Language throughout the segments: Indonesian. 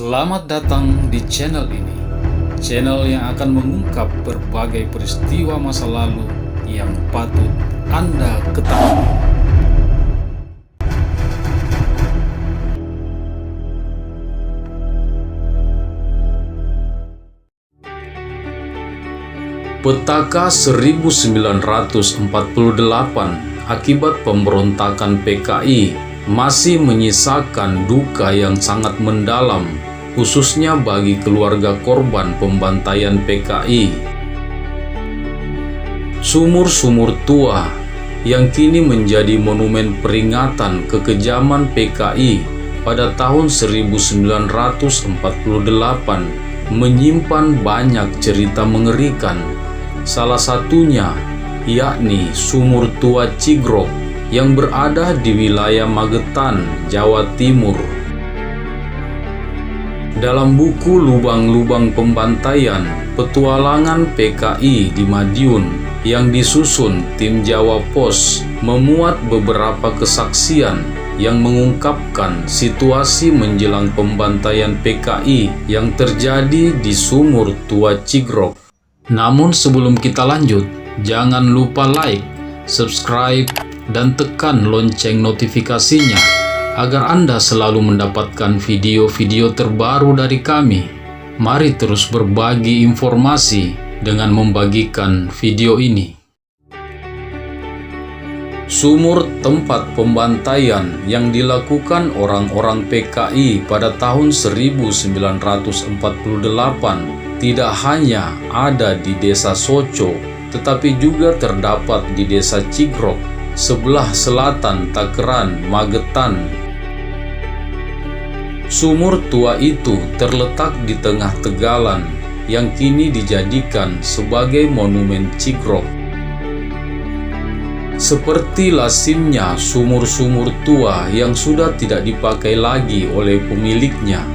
Selamat datang di channel ini, channel yang akan mengungkap berbagai peristiwa masa lalu yang patut Anda ketahui. Petaka 1948 akibat pemberontakan PKI masih menyisakan duka yang sangat mendalam, khususnya bagi keluarga korban pembantaian PKI. Sumur-sumur tua yang kini menjadi monumen peringatan kekejaman PKI pada tahun 1948 menyimpan banyak cerita mengerikan. Salah satunya yakni Sumur Tua Cigrok yang berada di wilayah Magetan, Jawa Timur. Dalam buku Lubang-Lubang Pembantaian, Petualangan PKI di Madiun yang disusun tim Jawa Pos memuat beberapa kesaksian yang mengungkapkan situasi menjelang pembantaian PKI yang terjadi di Sumur Tua Cigrok. Namun sebelum kita lanjut, jangan lupa like, subscribe, dan tekan lonceng notifikasinya agar Anda selalu mendapatkan video-video terbaru dari kami. Mari terus berbagi informasi dengan membagikan video ini. Sumur tempat pembantaian yang dilakukan orang-orang PKI pada tahun 1948 tidak hanya ada di desa Soco, tetapi juga terdapat di desa Cigrok, sebelah selatan Takeran, Magetan. Sumur tua itu terletak di tengah tegalan yang kini dijadikan sebagai monumen Cigrok. Seperti lazimnya sumur-sumur tua yang sudah tidak dipakai lagi oleh pemiliknya,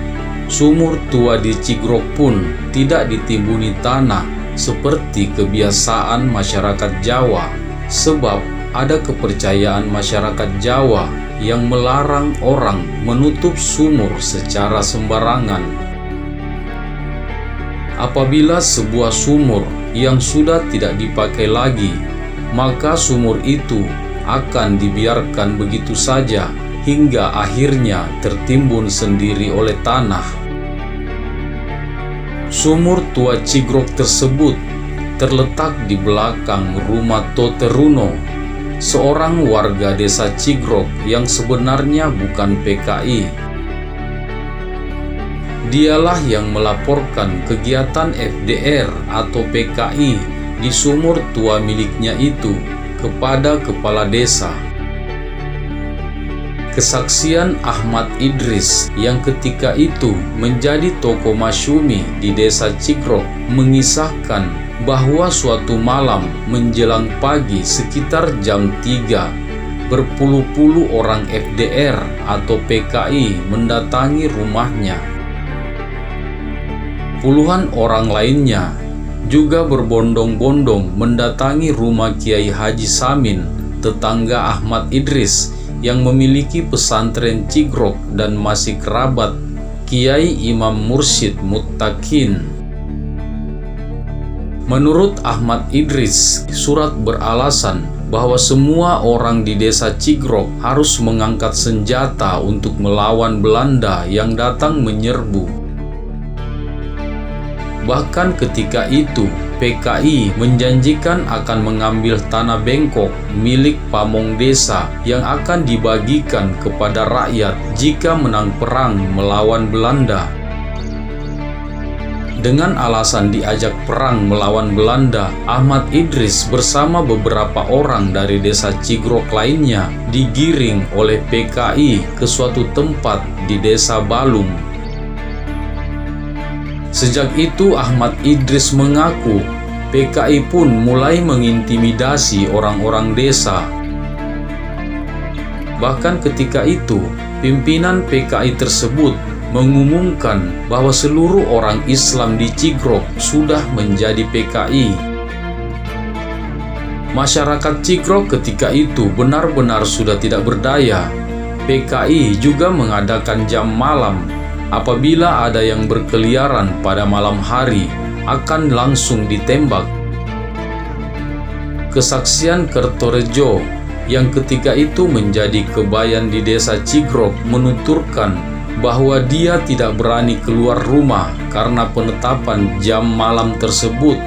sumur tua di Cigrok pun tidak ditimbuni tanah seperti kebiasaan masyarakat Jawa, sebab ada kepercayaan masyarakat Jawa yang melarang orang menutup sumur secara sembarangan. Apabila sebuah sumur yang sudah tidak dipakai lagi, maka sumur itu akan dibiarkan begitu saja hingga akhirnya tertimbun sendiri oleh tanah. Sumur Tua Cigrok tersebut terletak di belakang rumah Tote Runo, seorang warga desa Cigrok yang sebenarnya bukan PKI. Dialah yang melaporkan kegiatan FDR atau PKI di sumur tua miliknya itu kepada kepala desa. Kesaksian Ahmad Idris yang ketika itu menjadi tokoh masyumi di desa Cigrok mengisahkan bahwa suatu malam menjelang pagi sekitar jam 3, berpuluh-puluh orang FDR atau PKI mendatangi rumahnya. Puluhan orang lainnya juga berbondong-bondong mendatangi rumah Kiai Haji Samin, tetangga Ahmad Idris, yang memiliki pesantren Cigrok dan masih kerabat Kiai Imam Mursyid Muttaqin. Menurut Ahmad Idris, surat beralasan bahwa semua orang di desa Cigrok harus mengangkat senjata untuk melawan Belanda yang datang menyerbu. Bahkan ketika itu, PKI menjanjikan akan mengambil tanah bengkok milik pamong desa yang akan dibagikan kepada rakyat jika menang perang melawan Belanda. Dengan alasan diajak perang melawan Belanda, Ahmad Idris bersama beberapa orang dari desa Cigrok lainnya digiring oleh PKI ke suatu tempat di desa Balung. Sejak itu Ahmad Idris mengaku PKI pun mulai mengintimidasi orang-orang desa. Bahkan ketika itu, pimpinan PKI tersebut mengumumkan bahwa seluruh orang Islam di Cigrok sudah menjadi PKI. Masyarakat Cigrok ketika itu benar-benar sudah tidak berdaya. PKI juga mengadakan jam malam apabila ada yang berkeliaran pada malam hari, akan langsung ditembak. Kesaksian Kertorejo yang ketika itu menjadi kebayan di desa Cigrok menuturkan bahwa dia tidak berani keluar rumah karena penetapan jam malam tersebut.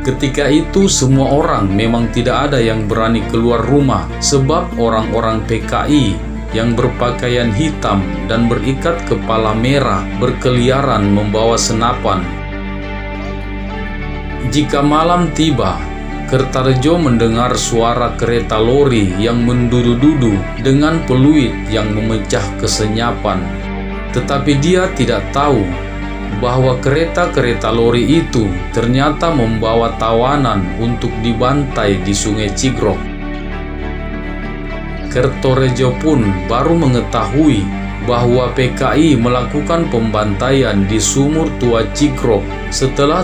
Ketika itu semua orang memang tidak ada yang berani keluar rumah sebab orang-orang PKI yang berpakaian hitam dan berikat kepala merah berkeliaran membawa senapan. Jika malam tiba, Kertarejo mendengar suara kereta lori yang mendudu-dudu dengan peluit yang memecah kesenyapan. Tetapi dia tidak tahu bahwa kereta-kereta lori itu ternyata membawa tawanan untuk dibantai di Sungai Cigrok. Kertorejo pun baru mengetahui bahwa PKI melakukan pembantaian di Sumur Tua Cigrok setelah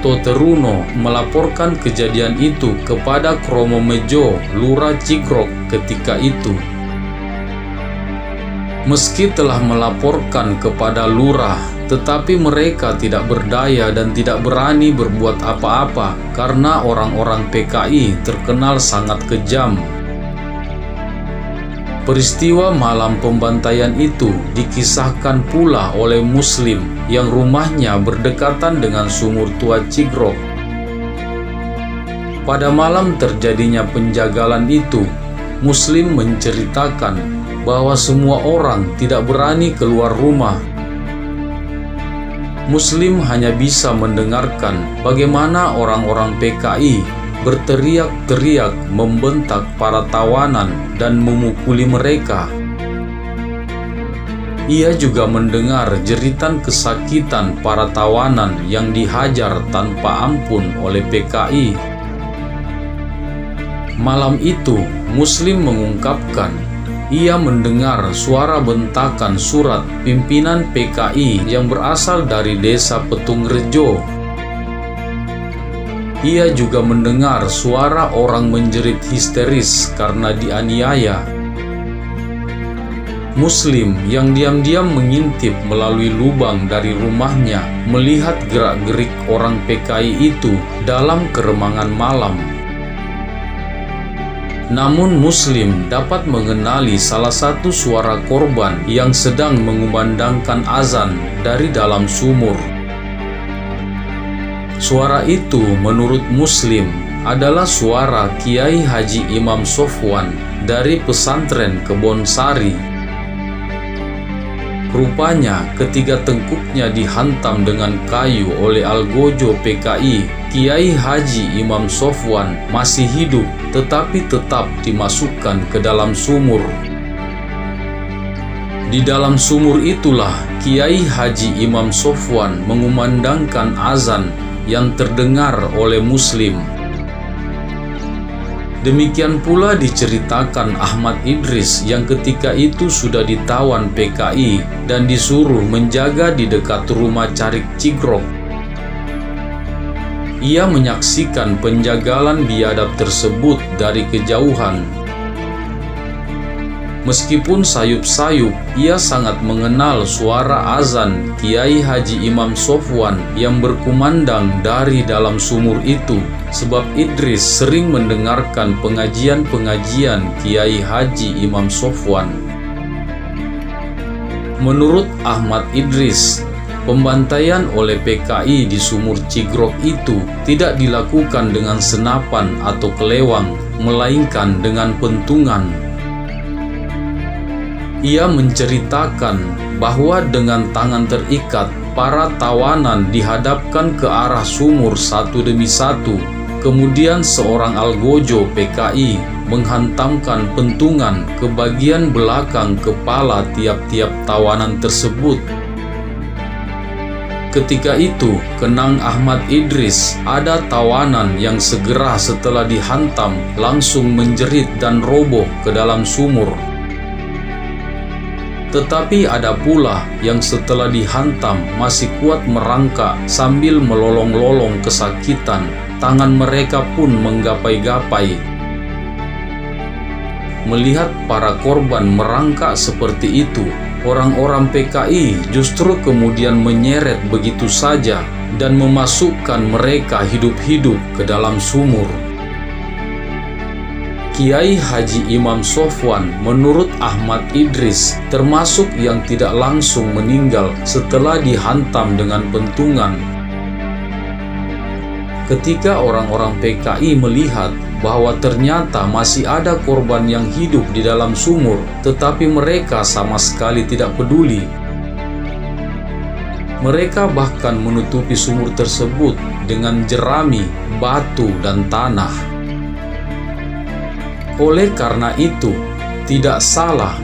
Toteruno melaporkan kejadian itu kepada Kromo Mejo, Lurah Cigrok ketika itu. Meski telah melaporkan kepada lurah, tetapi mereka tidak berdaya dan tidak berani berbuat apa-apa karena orang-orang PKI terkenal sangat kejam. Peristiwa malam pembantaian itu dikisahkan pula oleh Muslim yang rumahnya berdekatan dengan Sumur Tua Cigrok. Pada malam terjadinya penjagalan itu, Muslim menceritakan bahwa semua orang tidak berani keluar rumah. Muslim hanya bisa mendengarkan bagaimana orang-orang PKI berteriak-teriak membentak para tawanan dan memukuli mereka. Ia juga mendengar jeritan kesakitan para tawanan yang dihajar tanpa ampun oleh PKI. Malam itu, Muslim mengungkapkan ia mendengar suara bentakan surat pimpinan PKI yang berasal dari desa Petungrejo. Ia juga mendengar suara orang menjerit histeris karena dianiaya. Muslim yang diam-diam mengintip melalui lubang dari rumahnya melihat gerak-gerik orang PKI itu dalam keremangan malam. Namun Muslim dapat mengenali salah satu suara korban yang sedang mengumandangkan azan dari dalam sumur. Suara itu menurut Muslim adalah suara Kiai Haji Imam Sofwan dari pesantren Kebonsari. Rupanya ketiga tengkuknya dihantam dengan kayu oleh algojo PKI, Kiai Haji Imam Sofwan masih hidup tetapi tetap dimasukkan ke dalam sumur. Di dalam sumur itulah Kiai Haji Imam Sofwan mengumandangkan azan yang terdengar oleh Muslim. Demikian pula diceritakan Ahmad Idris yang ketika itu sudah ditawan PKI dan disuruh menjaga di dekat rumah Carik Cigrok. Ia menyaksikan penjagalan biadab tersebut dari kejauhan. Meskipun sayup-sayup, ia sangat mengenal suara azan Kiai Haji Imam Sofwan yang berkumandang dari dalam sumur itu, sebab Idris sering mendengarkan pengajian-pengajian Kiai Haji Imam Sofwan. Menurut Ahmad Idris, pembantaian oleh PKI di Sumur Cigrok itu tidak dilakukan dengan senapan atau kelewang, melainkan dengan pentungan. Ia menceritakan bahwa dengan tangan terikat, para tawanan dihadapkan ke arah sumur satu demi satu. Kemudian seorang algojo PKI menghantamkan pentungan ke bagian belakang kepala tiap-tiap tawanan tersebut. Ketika itu, kenang Ahmad Idris, ada tawanan yang segera setelah dihantam langsung menjerit dan roboh ke dalam sumur. Tetapi ada pula yang setelah dihantam masih kuat merangkak sambil melolong-lolong kesakitan, tangan mereka pun menggapai-gapai. melihat para korban merangkak seperti itu, orang-orang PKI justru kemudian menyeret begitu saja dan memasukkan mereka hidup-hidup ke dalam sumur. Kiai Haji Imam Sofwan menurut Ahmad Idris termasuk yang tidak langsung meninggal setelah dihantam dengan pentungan. Ketika orang-orang PKI melihat bahwa ternyata masih ada korban yang hidup di dalam sumur, tetapi mereka sama sekali tidak peduli. Mereka bahkan menutupi sumur tersebut dengan jerami, batu, dan tanah. Oleh karena itu, tidak salah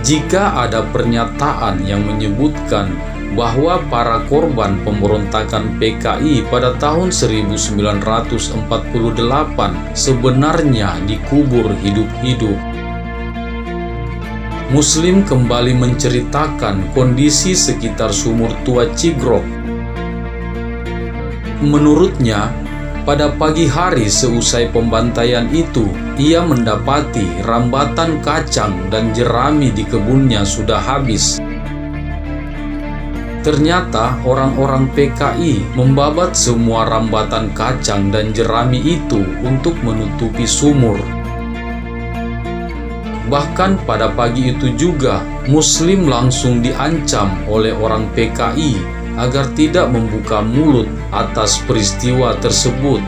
jika ada pernyataan yang menyebutkan bahwa para korban pemberontakan PKI pada tahun 1948 sebenarnya dikubur hidup-hidup. Muslim kembali menceritakan kondisi sekitar sumur tua Cigrok. Menurutnya, pada pagi hari seusai pembantaian itu, ia mendapati rambatan kacang dan jerami di kebunnya sudah habis. Ternyata orang-orang PKI membabat semua rambatan kacang dan jerami itu untuk menutupi sumur. Bahkan pada pagi itu juga, Muslim langsung diancam oleh orang PKI agar tidak membuka mulut atas peristiwa tersebut.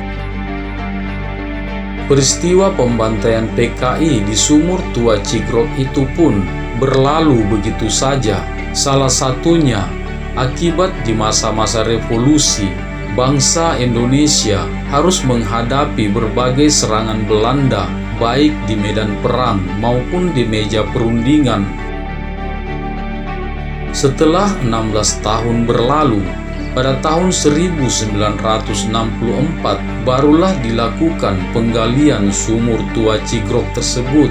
Peristiwa pembantaian PKI di sumur tua Cigrok itu pun berlalu begitu saja. Salah satunya akibat di masa-masa revolusi, bangsa Indonesia harus menghadapi berbagai serangan Belanda, baik di medan perang maupun di meja perundingan. Setelah 16 tahun berlalu, pada tahun 1964 barulah dilakukan penggalian sumur tua Cigrok tersebut.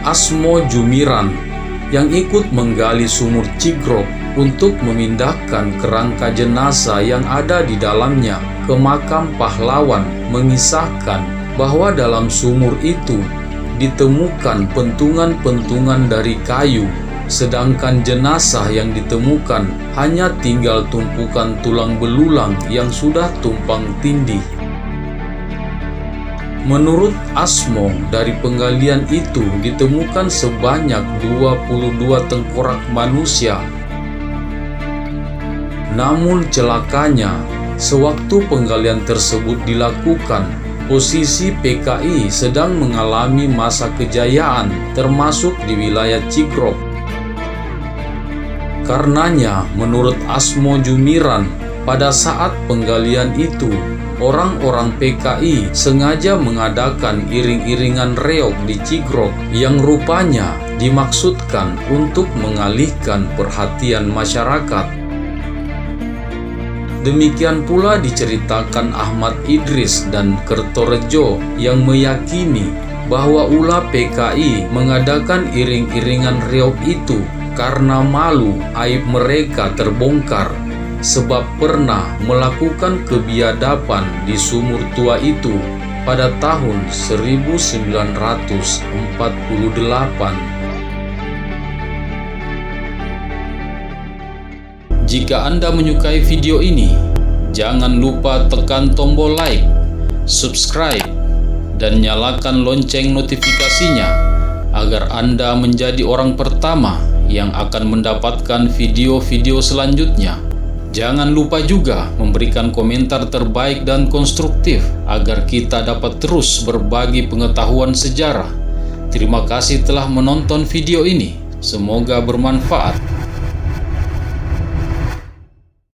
Asmo Jumiran yang ikut menggali sumur Cigrok untuk memindahkan kerangka jenazah yang ada di dalamnya ke makam pahlawan mengisahkan bahwa dalam sumur itu ditemukan pentungan-pentungan dari kayu, sedangkan jenazah yang ditemukan hanya tinggal tumpukan tulang belulang yang sudah tumpang tindih. Menurut Asmo, dari penggalian itu ditemukan sebanyak 22 tengkorak manusia. Namun celakanya, sewaktu penggalian tersebut dilakukan, posisi PKI sedang mengalami masa kejayaan termasuk di wilayah Cigrok. Karenanya, menurut Asmo Jumiran, pada saat penggalian itu, orang-orang PKI sengaja mengadakan iring-iringan reog di Cigrok yang rupanya dimaksudkan untuk mengalihkan perhatian masyarakat. Demikian pula diceritakan Ahmad Idris dan Kertorejo yang meyakini bahwa ulah PKI mengadakan iring-iringan reog itu karena malu aib mereka terbongkar, sebab pernah melakukan kebiadaban di sumur tua itu pada tahun 1948. Jika Anda menyukai video ini, jangan lupa tekan tombol like, subscribe, dan nyalakan lonceng notifikasinya agar Anda menjadi orang pertama yang akan mendapatkan video-video selanjutnya. Jangan lupa juga memberikan komentar terbaik dan konstruktif agar kita dapat terus berbagi pengetahuan sejarah. Terima kasih telah menonton video ini. Semoga bermanfaat.